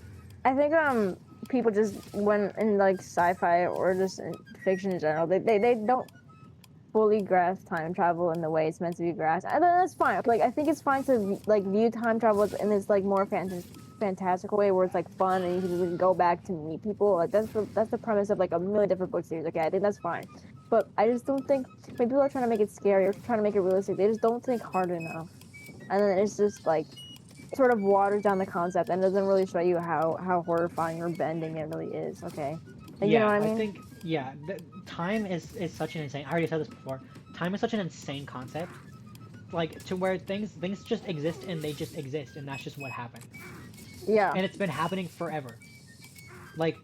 people just when in like sci-fi or just in fiction in general, they don't fully grasp time travel in the way it's meant to be grasped, and then that's fine. Like, I think it's fine to like view time travel in this like more fantastical way where it's like fun and you can just like, go back to meet people. Like, that's the premise of like a million different book series. Okay, I think that's fine, but I just don't think when people are trying to make it scary or trying to make it realistic, they just don't think hard enough, and then it's just like sort of waters down the concept and doesn't really show you how horrifying or bending it really is. Okay, like, you know Yeah, what I I mean? think yeah, time is such an insane. I already said this before. Time is such an insane concept. Like to where things just exist and they just exist and that's just what happened. Yeah, And it's been happening forever. Like,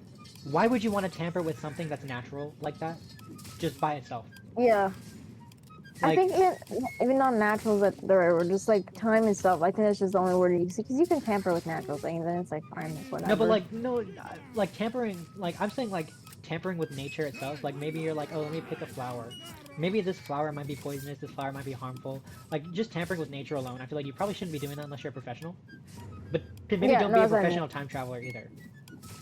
why would you want to tamper with something that's natural like that, just by itself? yeah. I Like, think even not naturals that the right word, just like time itself. I think that's just the only word you use because you can tamper with natural things and it's like fine, like, no, but whatever. like no, like tampering. Like I'm saying, like tampering with nature itself. Like maybe you're like, oh, let me pick a flower. Maybe this flower might be poisonous. This flower might be harmful. Like just tampering with nature alone. I feel like you probably shouldn't be doing that unless you're a professional. But maybe Yeah, don't no, be a that's what I mean. professional time traveler either,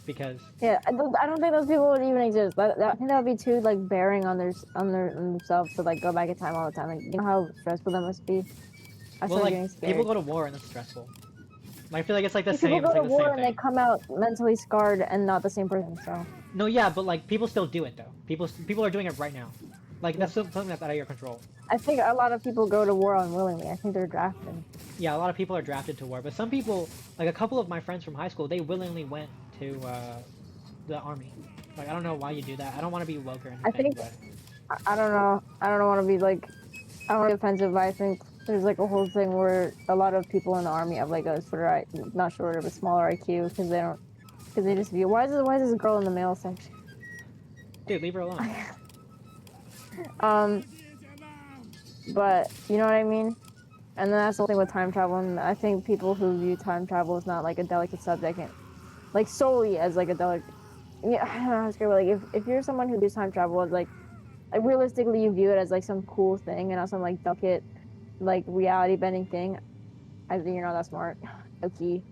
because Yeah, I don't think those people would even exist. I think that would be too like bearing on on themselves to like go back in time all the time. Like, you know how stressful that must be. I well, started like getting people scared. go to war and it's stressful. I feel like it's like the Yeah, people same. It's go like to the same war and they thing. come out mentally scarred and not the same person. So No, yeah, but like people still do it though. People are doing it right now. Like yeah. that's something that's out of your control. I think a lot of people go to war unwillingly. I think they're drafted. Yeah, a lot of people are drafted to war, but some people, like a couple of my friends from high school, they willingly went to the army. Like I don't know why you do that. I don't want to be woke or I anything, think but I don't know. I don't want to be like I don't want to be offensive, but I think there's like a whole thing where a lot of people in the army have like a shorter, not shorter, but smaller IQ because they don't because they just view why is this girl in the male section? dude, leave her alone. um, but you know what I mean. And then that's the whole thing with time travel. And I think people who view time travel as not like a delicate subject, and, like solely as like a delicate. Yeah, I don't know how to describe it. Like if you're someone who views time travel as like realistically you view it as like some cool thing and not some like delicate like reality bending thing. I think you're not that smart. Okay.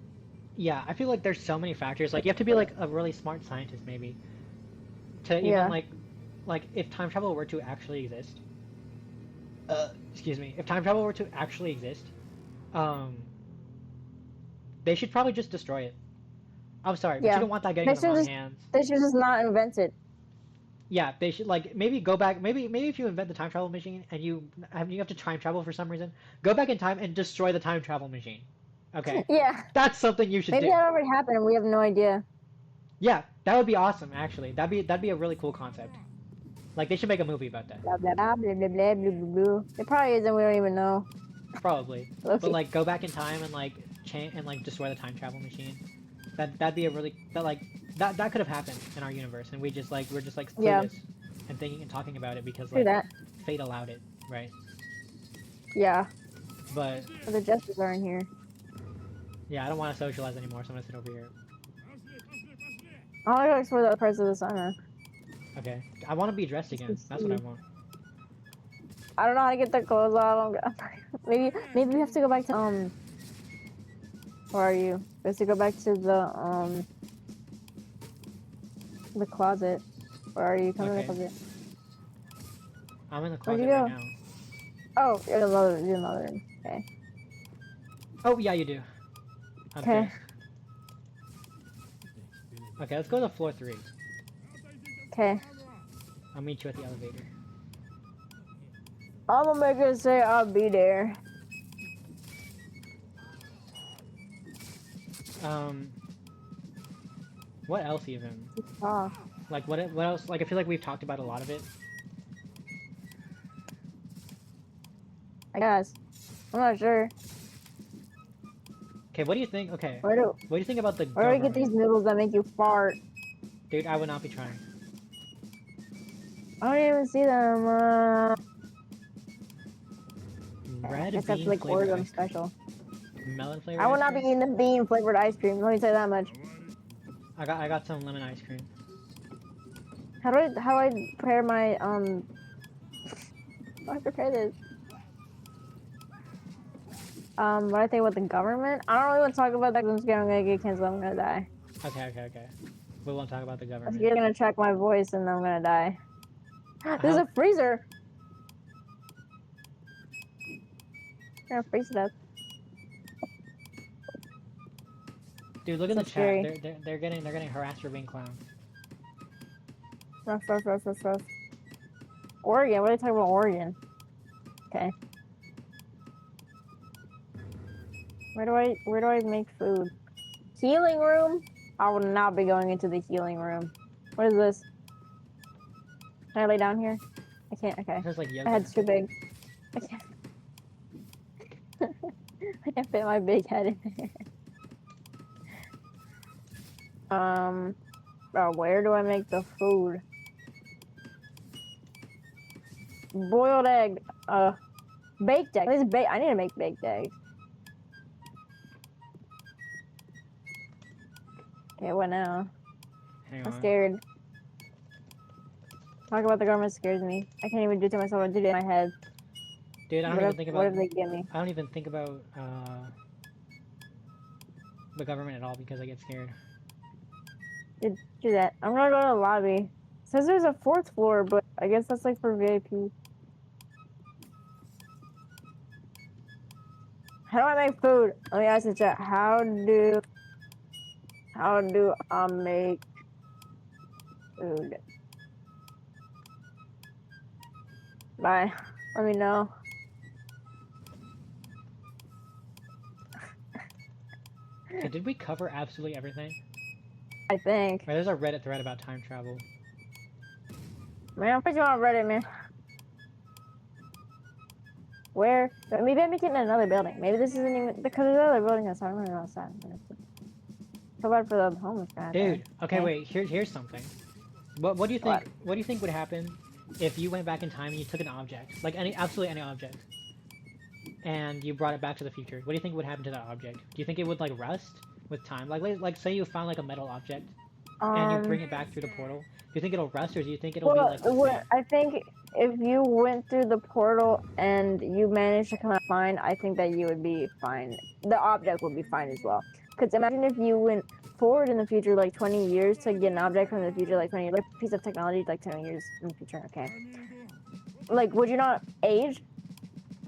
Yeah, I feel like there's so many factors. Like you have to be like a really smart scientist maybe to even Yeah. like if time travel were to actually exist. Excuse me. If time travel were to actually exist, um, they should probably just destroy it. I'm sorry, but you Yeah. don't want that getting They in the should wrong just hands. they should just not invent it. Yeah, they should like maybe go back. Maybe if you invent the time travel machine and you have to time travel for some reason, go back in time and destroy the time travel machine. Okay, Yeah. that's something you should Maybe do. that already happened and we have no idea. Yeah, that would be awesome. Actually, that'd be a really cool concept. Like they should make a movie about that. Blah blah blah blah blah blah blah blah. Blah. It probably is and we don't even know. Probably, but Okay. like go back in time and like change and like destroy the time travel machine. That'd be a really that could have happened in our universe, and we're just like Yeah. clueless and thinking and talking about it because True like that. fate allowed it, right? Yeah. But But the justices are in here. yeah, I don't want to socialize anymore, so I'm gonna sit over here. I want to go explore the other parts of the sun. Huh? Okay, I want to be dressed Just to again. That's what I see. want. I don't know how to get the clothes off. Maybe we have to go back to where are you? We have to go back to the closet. Where are you? Come in the Okay, closet. I'm in the Where'd closet you right go? now. Oh, you're in the other room. Okay. Oh yeah, you do. I'm Okay. dressed. Okay, let's go to floor 3. Okay. I'll meet you at the elevator. I'm gonna make it say I'll be there. Um, what else even? Oh, Like what else? Like I feel like we've talked about a lot of it. I guess. I'm not sure. Okay, what do you think? Okay, Where do what do you think about the where do we get these government? noodles that make you fart? Dude, I would not be trying. I don't even see them. I Red guess that's bean like flavored Oregon ice cream. special. Melon flavored I will ice not be cream? eating the bean flavored ice cream. Let me tell you that much. I got some lemon ice cream. How do I prepare my how do I prepare this? What I think about the government? I don't really want to talk about that because I'm gonna get canceled. I'm gonna die. Okay. We won't talk about the government. You're gonna track my voice and I'm gonna die. There's How, a freezer. I'm gonna freeze it up. dude, look in So the chat. scary. They're getting harassed for being clowns. Rough. Oregon. What are they talking about? Oregon. Okay. Where do I make food? Healing room? I will not be going into the healing room. What is this? Can I lay down here? I can't. Okay. It says like My yoga. head's too big. I can't. I can't fit my big head in there. Bro, where do I make the food? Boiled egg. Baked egg. I need to make baked eggs. Okay, what now? Hang I'm on. scared. Talk about the government scares me. I can't even do it to myself. I do it in my head. Dude, I don't What even if, think what about. if they get me? I don't even think about the government at all because I get scared. Do that. I'm gonna go to the lobby. It says there's a 4th floor, but I guess that's like for VIP. How do I make food? Let me ask the chat. How do I make food? Bye. Let me know. Okay, did we cover absolutely everything? I think. Right, there's a Reddit thread about time travel. Man, I'm pretty on Reddit, man. Where? Maybe I'm making another building. Maybe this isn't even because there's another building that's not really outside. So bad for the homeless guy. Dude, okay, wait. Here's something. What do you think? What? What do you think would happen if you went back in time and you took an object, like absolutely any object, and you brought it back to the future? What do you think would happen to that object? Do you think it would like rust with time? Like say you found like a metal object and you bring it back through the portal. Do you think it'll rust or do you think it'll be like the same? I think if you went through the portal and you managed to come out fine, I think that you would be fine. The object would be fine as well. Because imagine if you went forward in the future like 20 years to get an object from the future like 20 years, like a piece of technology like 20 years in the future, okay? Like, would you not age?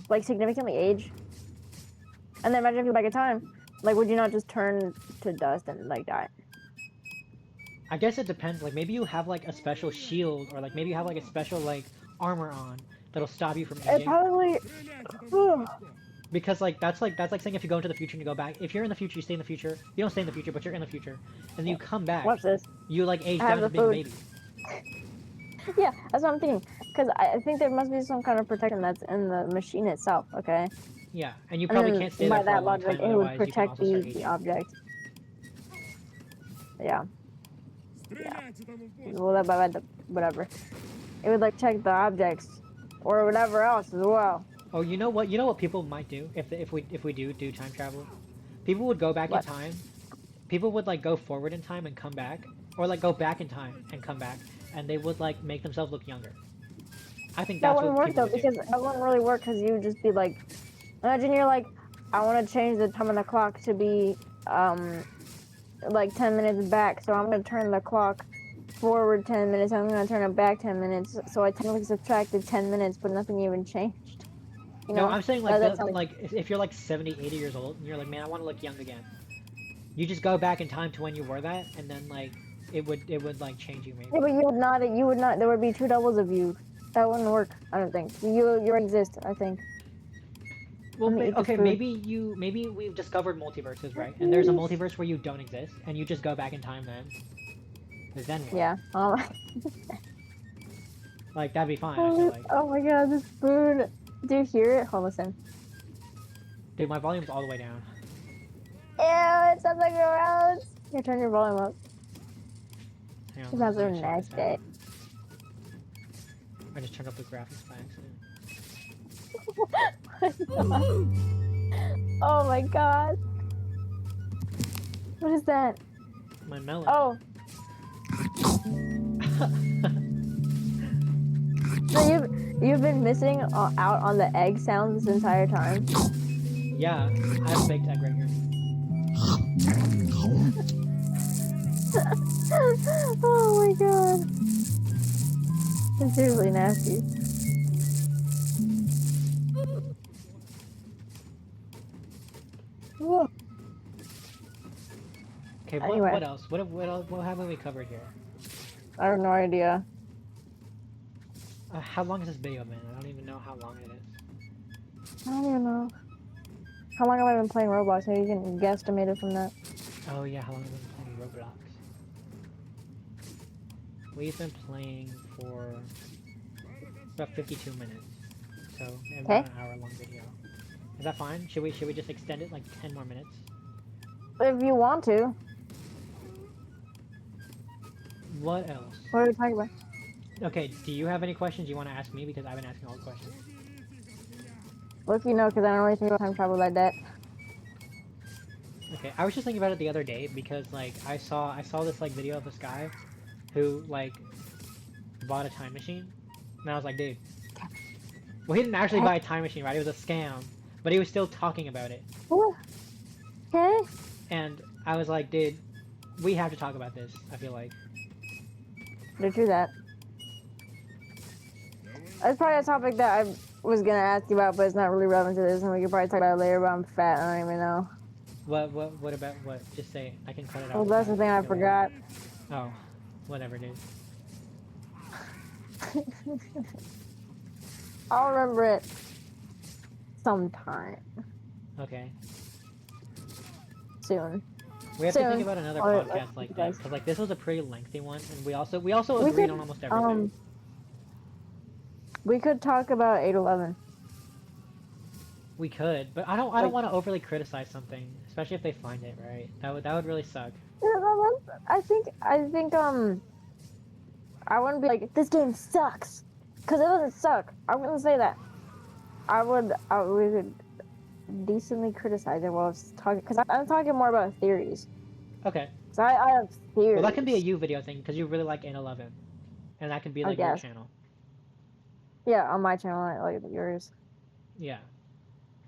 Like, significantly age? And then imagine if you go back in time. Like, would you not just turn to dust and like die? I guess it depends. Like maybe you have like a special shield, or like maybe you have like a special like armor on that'll stop you from It aging. probably. Because like that's like saying if you go into the future and you go back. If you're in the future, you stay in the future. You don't stay in the future, but you're in the future, and then you come back. Watch this. You like age I have down to the being a food. baby. Yeah, that's what I'm thinking. Because I think there must be some kind of protection that's in the machine itself, okay? Yeah, and you And probably then can't stay by there for a that long logic, time. it would Otherwise, you can protect also start the aging. object. Yeah. Yeah. Well, whatever. It would like check the objects or whatever else as well. Oh, you know what? You know what people might do if we do time travel? People would go back in What? time. People would like go forward in time and come back, or like go back in time and come back, and they would like make themselves look younger. I think That that's wouldn't what work people though, would do. because that wouldn't really work because you would just be like, imagine you're like, I want to change the time on the clock to be like 10 minutes back, so I'm going to turn the clock forward 10 minutes, I'm going to turn it back 10 minutes, so I technically subtracted 10 minutes, but nothing even changed. You know? No, I'm saying like That's like if you're like 70, 80 years old and you're like, man, I want to look young again. You just go back in time to when you were that, and then like it would like change you maybe. Yeah, but you would not, there would be 2 doubles of you. That wouldn't work, I don't think. You exist, I think. Well, Let me eat this okay, food. maybe we've discovered multiverses, right? And there's a multiverse where you don't exist, and you just go back in time then. 'Cause then what? Yeah. Like that'd be fine. I feel like. Oh my god, this food. Do you hear it? Hold listen. Dude, my volume's all the way down. Ew, it sounds like gross. Here, turn your volume up. Hang on, It sounds so let me shut this nasty. down. I just turned up the graphics by accident. Oh my god. What is that? My melon. Oh. So you've been missing out on the egg sounds this entire time? Yeah, I have a baked egg right here. Oh my god. It's seriously nasty. Okay, Anyway. what else? What haven't we covered here? I have no idea. How long is this video, man? I don't even know how long it is. I don't even know. How long have I been playing Roblox? Maybe you can guesstimate it from that. Oh yeah, how long have we been playing Roblox? We've been playing for about 52 minutes. So about Okay. an hour-long video. Is that fine? Should we just extend it like 10 more minutes? If you want to. What else? What are we talking about? Okay, do you have any questions you want to ask me? Because I've been asking all the questions. Well, if you know, because I don't really think about time travel like that. Okay, I was just thinking about it the other day because like I saw this like video of this guy who like bought a time machine, and I was like, dude. Well, he didn't actually buy a time machine, right? It was a scam, but he was still talking about it. Okay. And I was like, dude, we have to talk about this. I feel like. To do that. That's probably a topic that I was gonna ask you about, but it's not really relevant to this, and we could probably talk about it later. But I'm fat, I don't even know. What about what? Just say it. I can cut it out. Well, that's the thing I forgot. Oh, whatever, dude. I'll remember it sometime Okay. soon. We have to think Soon. about another Or, podcast like guys. this because like this was a pretty lengthy one, and we also agreed on almost everything. We could talk about 811. We could, but I don't want to overly criticize something, especially if they find it, right? That would really suck. I think I wouldn't be like, this game sucks, because it doesn't suck. I wouldn't say that. We could decently criticize it while I was talking, because I'm talking more about theories. Okay. So I have theories. Well, that can be a you video thing because you really like 811, and that can be like your channel. Yeah, on my channel, like yours. Yeah.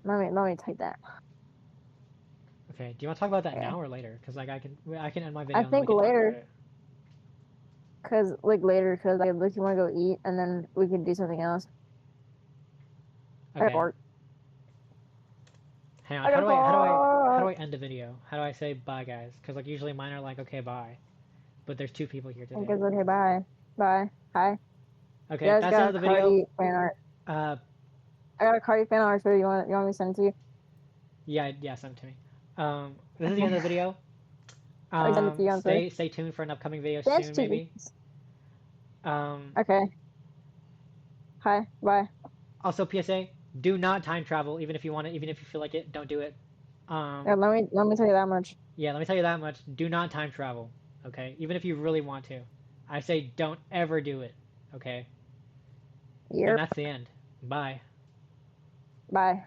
Let me take that. Okay. Do you want to talk about that Okay. now or later? Because like I can end my video. I think later. Cause like later, cause like if you want to go eat, and then we can do something else. Okay. Or, Hang on. How do I end the video? How do I say bye, guys? Because like usually mine are like okay bye, but there's 2 people here today. I guess okay, bye, hi. Okay, Yeah, that's the end of the video. Fan art. Uh, I got a Cardi fan art. So you want me to send it to you? yeah, send it to me. This is the end of the video. I'll send it to you on Twitter. Stay tuned for an upcoming video That's soon, maybe. Okay. Hi, bye. Also, PSA: do not time travel, even if you want it, even if you feel like it. Don't do it. Yeah, let me tell you that much. Yeah, let me tell you that much. Do not time travel. Okay, even if you really want to. I say don't ever do it. Okay. Yep. And that's the end. Bye. Bye.